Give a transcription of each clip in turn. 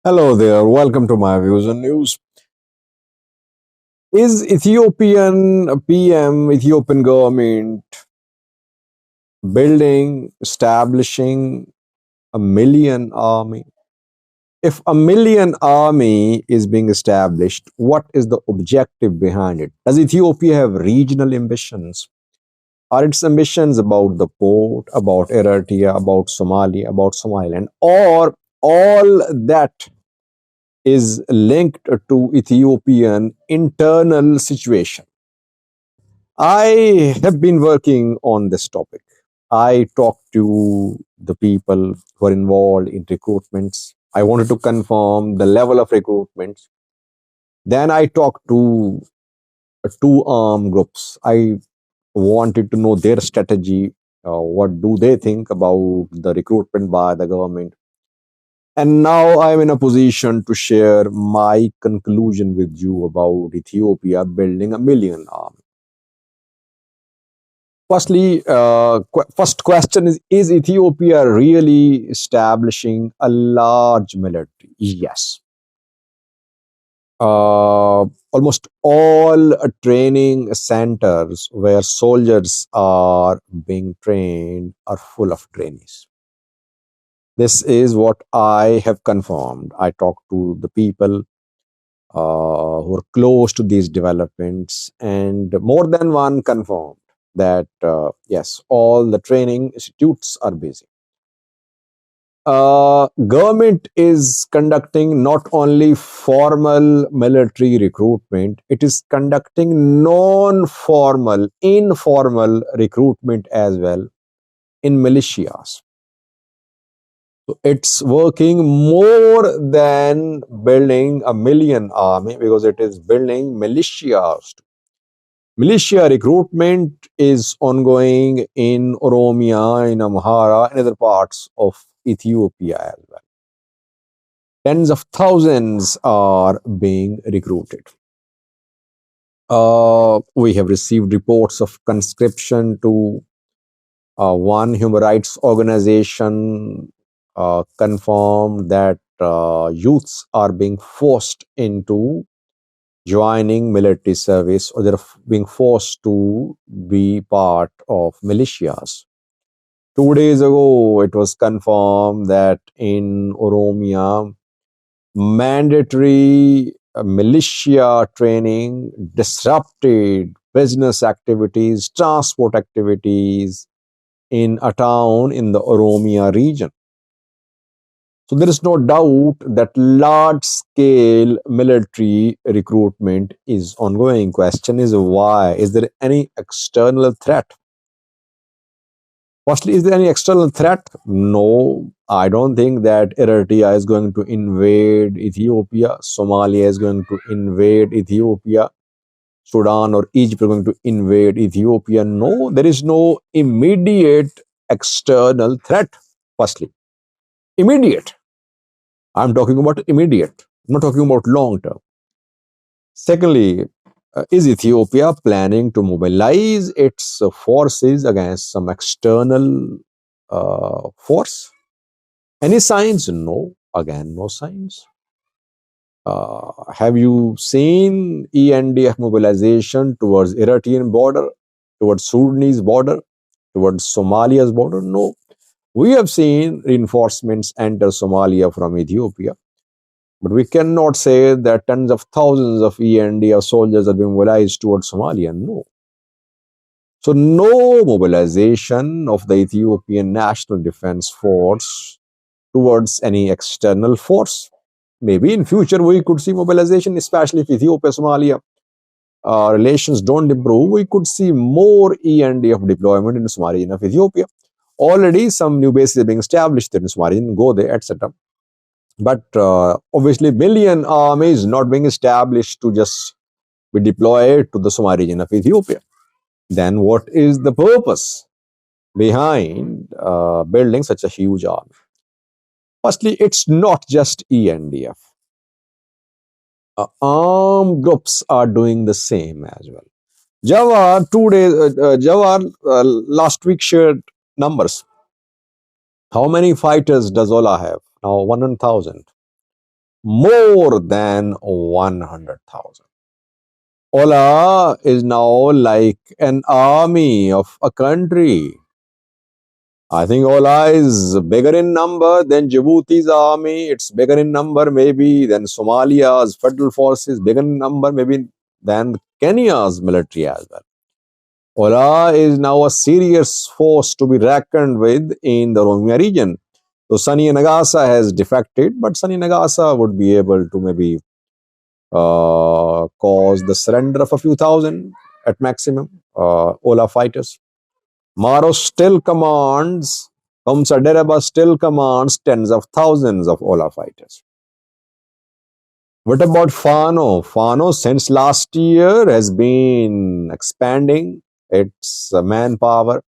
Hello there, welcome to my views on news. Is Ethiopian PM, Ethiopian government establishing a million army? If a million army is being established, what is the objective behind it? Does Ethiopia have regional ambitions? Are its ambitions about the port, about Eritrea, about Somalia, about Somaliland, or all that is linked to Ethiopian internal situation? I have been working on this topic. I talked to the people who are involved in recruitments. I wanted to confirm the level of recruitments. Then I talked to two armed groups. I wanted to know their strategy. What do they think about the recruitment by the government? And now I'm in a position to share my conclusion with you about Ethiopia building a million army. Firstly, first question is Ethiopia really establishing a large military? Yes. Almost all training centers where soldiers are being trained are full of trainees. This is what I have confirmed. I talked to the people who are close to these developments, and more than one confirmed that yes, all the training institutes are busy. Government is conducting not only formal military recruitment, it is conducting non-formal, informal recruitment as well in militias. So it's working more than building a million army because it is building militias. Militia recruitment is ongoing in Oromia, in Amhara, and other parts of Ethiopia as well. Tens of thousands are being recruited. We have received reports of conscription to one human rights organization confirmed that youths are being forced into joining military service, or they're being forced to be part of militias. 2 days ago, it was confirmed that in Oromia, mandatory militia training disrupted business activities, transport activities in a town in the Oromia region. So there is no doubt that large scale military recruitment is ongoing. Question is why? Is there any external threat? Firstly, is there any external threat? No, I don't think that Eritrea is going to invade Ethiopia. Somalia is going to invade Ethiopia. Sudan or Egypt are going to invade Ethiopia. No, there is no immediate external threat. Firstly, immediate. I'm talking about immediate. I'm not talking about long term. Secondly, is Ethiopia planning to mobilize its forces against some external force? Any signs? No. Again, no signs. Have you seen ENDF mobilization towards Eritrean border, towards Sudanese border, towards Somalia's border? No. We have seen reinforcements enter Somalia from Ethiopia, but we cannot say that tens of thousands of ENDF soldiers are being mobilized towards Somalia. No. So, no mobilization of the Ethiopian National Defense Force towards any external force. Maybe in future we could see mobilization, especially if Ethiopia-Somalia relations don't improve. We could see more ENDF deployment in the Somali region of Ethiopia. Already some new bases are being established in Somali region, go there, etc. But obviously, million army is not being established to just be deployed to the Somali region of Ethiopia. Then what is the purpose behind building such a huge army? Firstly, it's not just ENDF. Armed groups are doing the same as well. Jawar, 2 days, Jawar last week shared numbers. How many fighters does Ola have? Now 100,000. more than 100,000. Ola is now like an army of a country. I think Ola is bigger in number than Djibouti's army. It's bigger in number maybe than Somalia's federal forces, bigger in number maybe than Kenya's military as well. Ola is now a serious force to be reckoned with in the Oromia region. So Sani Nagasa has defected, but Sani Nagasa would be able to maybe cause the surrender of a few thousand at maximum Ola fighters. Maro still commands, Kamsa Dereba still commands tens of thousands of Ola fighters. What about Fano? Fano, since last year, has been expanding its manpower.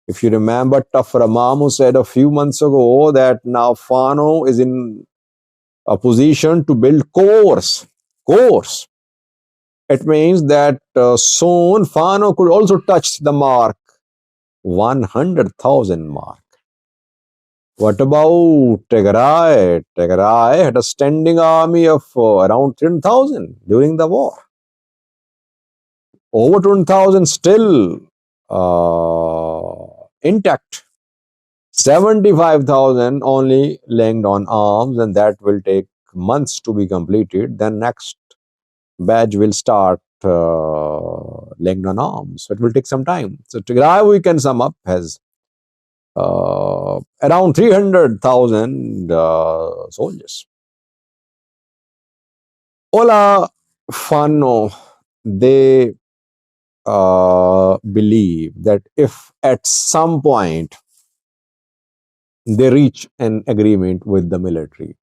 If you remember, Tafra Mamu said a few months ago that now Fano is in a position to build cores. Cores. It means that soon Fano could also touch the mark, 100,000 mark. What about Tigray? Tigray had a standing army of around 10,000 during the war. Over 20,000 still intact. 75,000 only laying on arms, and that will take months to be completed. Then next batch will start laying on arms. So it will take some time. So Tigray, we can sum up, has around 300,000 soldiers. Ola Fano, they believe that if at some point they reach an agreement with the military,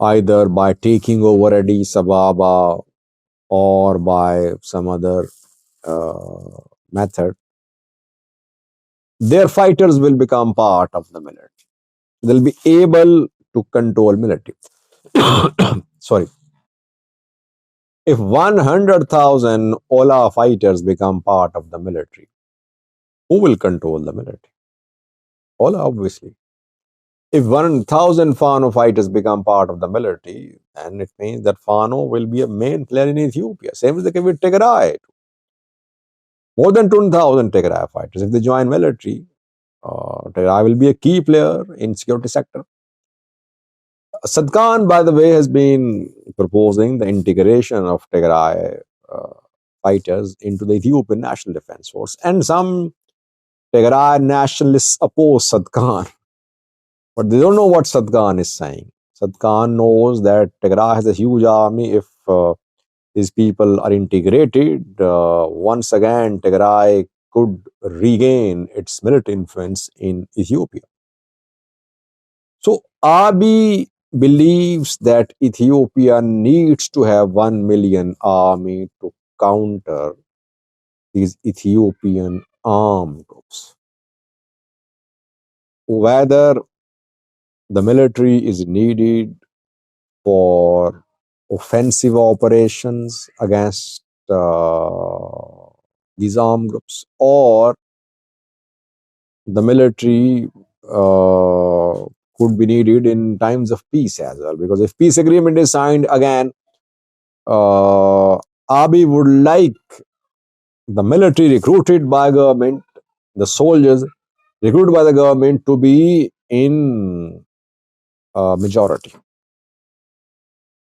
either by taking over Addis Ababa or by some other method, their fighters will become part of the military. They'll be able to control military. Sorry. If 100,000 Ola fighters become part of the military, who will control the military? Ola, obviously. If 1,000 Fano fighters become part of the military, then it means that Fano will be a main player in Ethiopia. Same as the case with Tigray. More than 20,000 Tigray fighters. If they join military, Tigray will be a key player in security sector. Sadkan, by the way, has been proposing the integration of Tigray fighters into the Ethiopian National Defense Force. And some Tigray nationalists oppose Sadkan. But they don't know what Sadkan is saying. Sadkan knows that Tigray has a huge army. If these people are integrated, once again, Tigray could regain its military influence in Ethiopia. So Abiy believes that Ethiopia needs to have 1 million army to counter these Ethiopian armed groups. Whether the military is needed for offensive operations against these armed groups, or the military could be needed in times of peace as well. Because if peace agreement is signed again, Abiy would like the military recruited by government, the soldiers recruited by the government, to be in majority.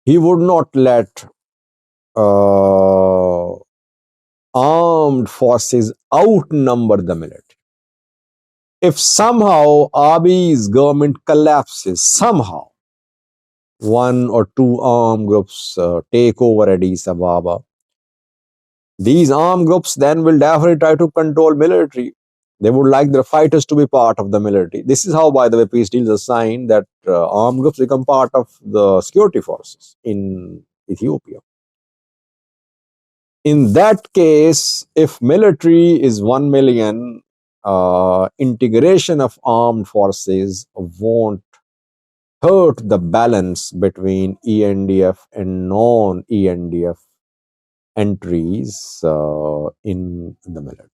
He would not let armed forces outnumber the military. If somehow Abiy's government collapses, somehow one or two armed groups take over Addis Ababa, these armed groups then will definitely try to control military. They would like their fighters to be part of the military. This is how, by the way, peace deals are signed, that armed groups become part of the security forces in Ethiopia. In that case, if military is 1 million, integration of armed forces won't hurt the balance between ENDF and non-ENDF entries in the military.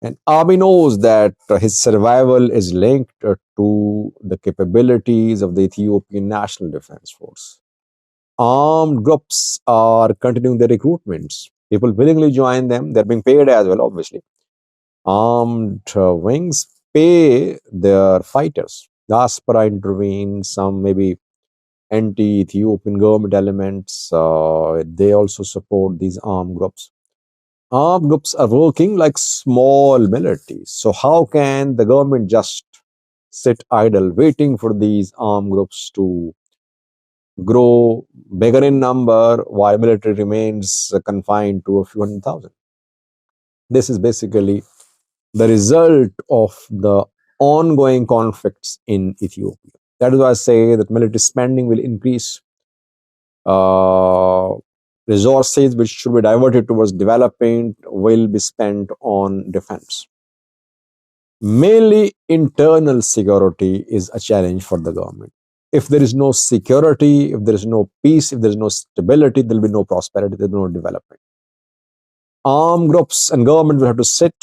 And Abiy knows that his survival is linked to the capabilities of the Ethiopian National Defense Force. Armed groups are continuing their recruitments. People willingly join them. They're being paid as well, obviously. Armed wings pay their fighters. Diaspora intervene, some maybe anti-Ethiopian government elements. They also support these armed groups. Armed groups are working like small militaries. So how can the government just sit idle waiting for these armed groups to grow bigger in number while military remains confined to a few hundred thousand? This is basically the result of the ongoing conflicts in Ethiopia. That is why I say that military spending will increase. Uh, Resources which should be diverted towards development will be spent on defense. Mainly internal security is a challenge for the government. If there is no security, if there is no peace, if there is no stability, there will be no prosperity, there will be no development. Armed groups and government will have to sit.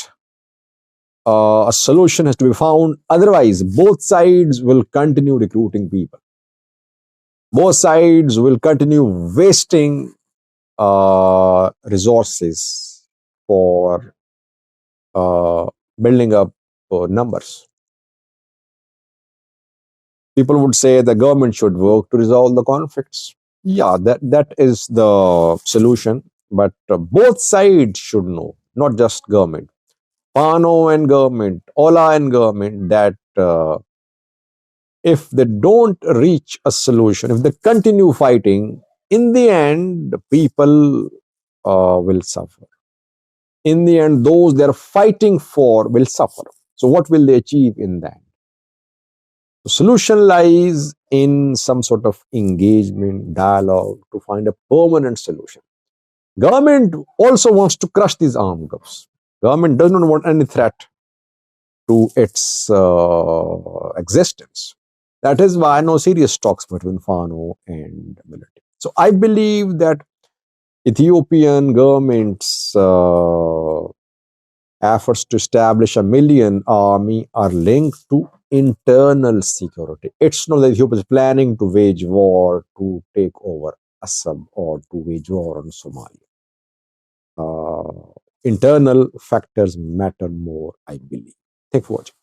A solution has to be found. Otherwise, both sides will continue recruiting people. Both sides will continue wasting resources for building up numbers. People would say the government should work to resolve the conflicts. Yeah, that is the solution. But both sides should know, not just government. Pano and government, Ola and government, that if they don't reach a solution, if they continue fighting, in the end, people will suffer. In the end, those they are fighting for will suffer. So, what will they achieve in that? The solution lies in some sort of engagement, dialogue to find a permanent solution. Government also wants to crush these armed groups. Government does not want any threat to its existence. That is why no serious talks between Fano and military. So I believe that Ethiopian government's efforts to establish a million army are linked to internal security. It's not that Ethiopia is planning to wage war to take over Assam or to wage war on Somalia. Internal factors matter more, I believe. Thank you for watching.